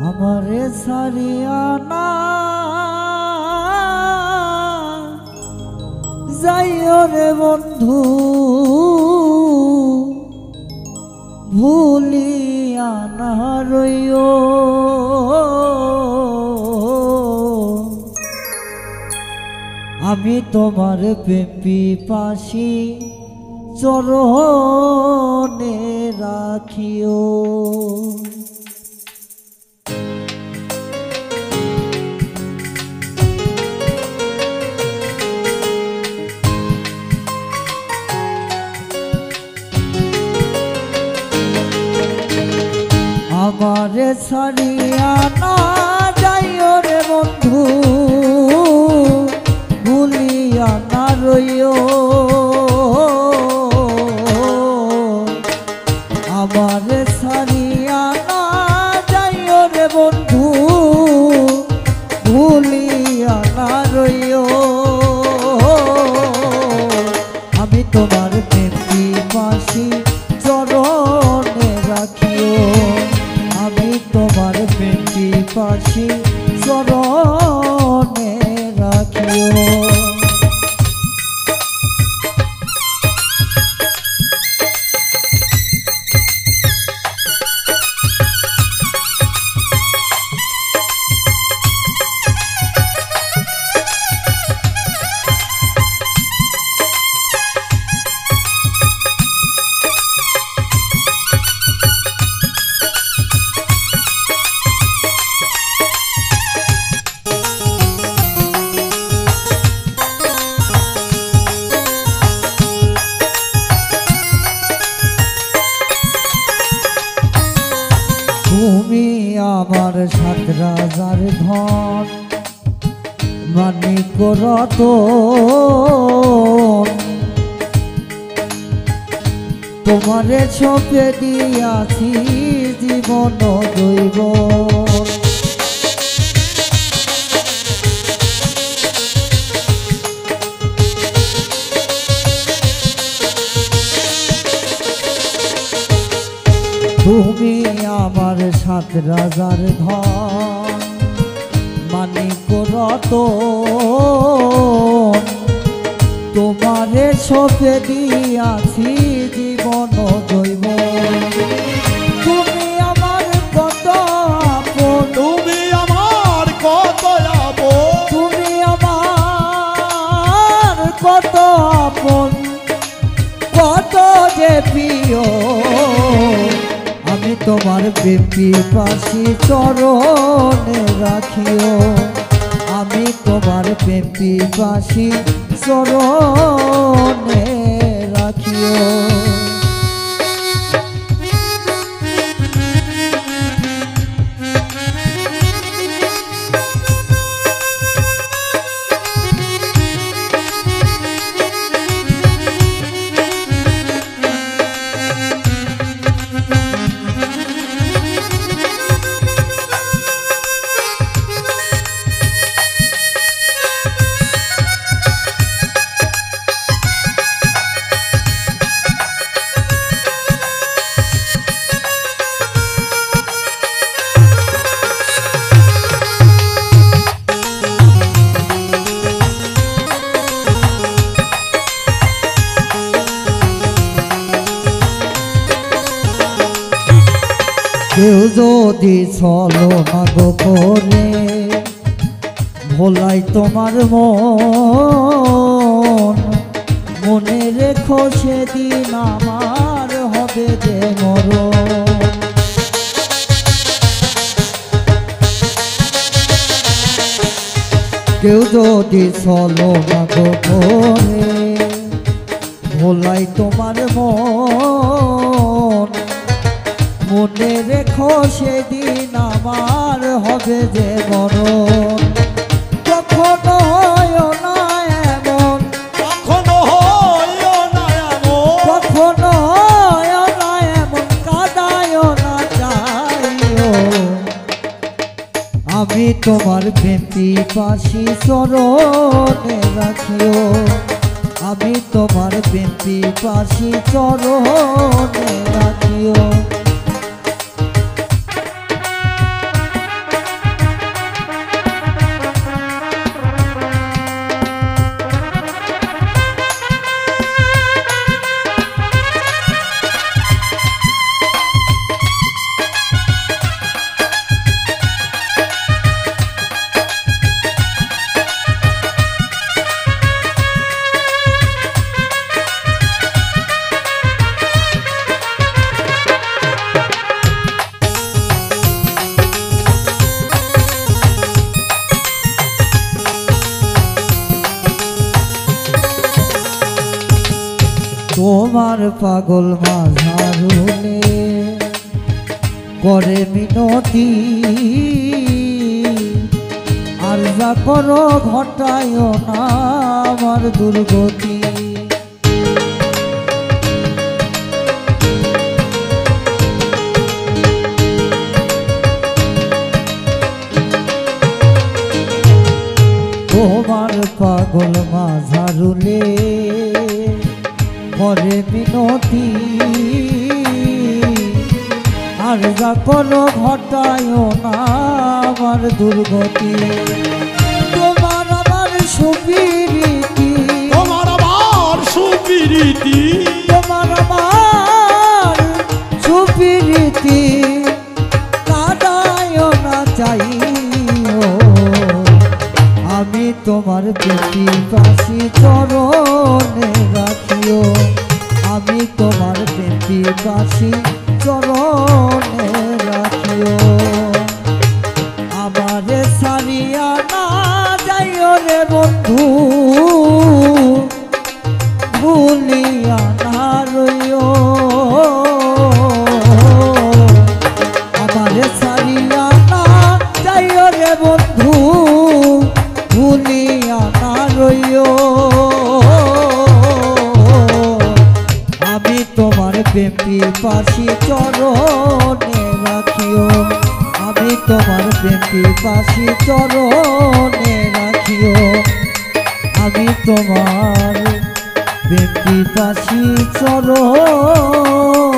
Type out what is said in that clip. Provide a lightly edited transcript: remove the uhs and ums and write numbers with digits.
আমারে ছাড়িয়া না যাইও রে বন্ধু, ভুলিয়া না রইও। আমি তোমার প্রেম পিপাসী চরণে রাখিও। আমারে ছাড়িয়া না যাইও রে বন্ধু, ভুলিয়া না রইও। আমারে ছাড়িয়া না যাইও রে বন্ধু, ভুলিয়া না রইও। আমি তোমার প্রেম পিপাসী চরণে রাখিও। আমি তোমার প্রেম পিপাসী চরণে রাখিও। তুমি আমার সাত রাজার ধন, মানিক রতন, তোমারে ছপে দিয়াছি জীবন জৈবন। তুমি আমার সাত রাজার ধন, মানিক রতন, তোমারে ছপে দিয়াছি জীবন জৈবন। তুমি আমার কত আপন, তুমি আমার কত আপন, তুমি আমার কত আপন, কত যে প্রিয়। আমি তোমার প্রেম পিপাসী চরণে রাখিও। আমি তোমার প্রেম পিপাসী চরণে রাখিও। কেউ যদি চলো না গো করে ভোলাই তোমার মন, মনে রেখো সেদিন আমার হবে যে মরণ। কেউ যদি চলো না গো করে ভোলাই তোমার মন, মনে রেখো সেদিন আমার হবে যে মরণ। কখনো হয় না এমন, কখনো হয় না এমন, কখনো হয় না এমন, কাঁদায় না চাইও। আমি তোমার প্রেম পিপাসী চরণে রাখিও। আমি তোমার প্রেম পিপাসী চরণে রাখিও। তোমার পাগল মাঝারুলে করে মিনতি, আর যা করো ঘটায় না আমার দুর্গতি। তোমার পাগল মাঝারুলে করে মিনতি, আর যা কোনো ঘটায় না আমার দুর্গতি। তোমার আমার সুপিরিতি, তোমার আমার সুপিরিতি, তোমার আমার সুপিরিতি কাদায় না চাইও। আমি তোমার পেটি পাশি চরণে রাখিও, আমি তোমার পেটি পাশি চরণে রাখিও। আমারে সারিয়া না যাইও রে বন্ধু, ভুলিয়া না রইও। আমারে সারিয়া না যাইও রে বন্ধু, ভুলিয়া না রইও। আমি তোমার প্রেমী পাশি চরণে রাখিও, আমি তোমার প্রেমী পাশি চরণে রাখিও, আমি তোমার প্রেমী পাশি চরণ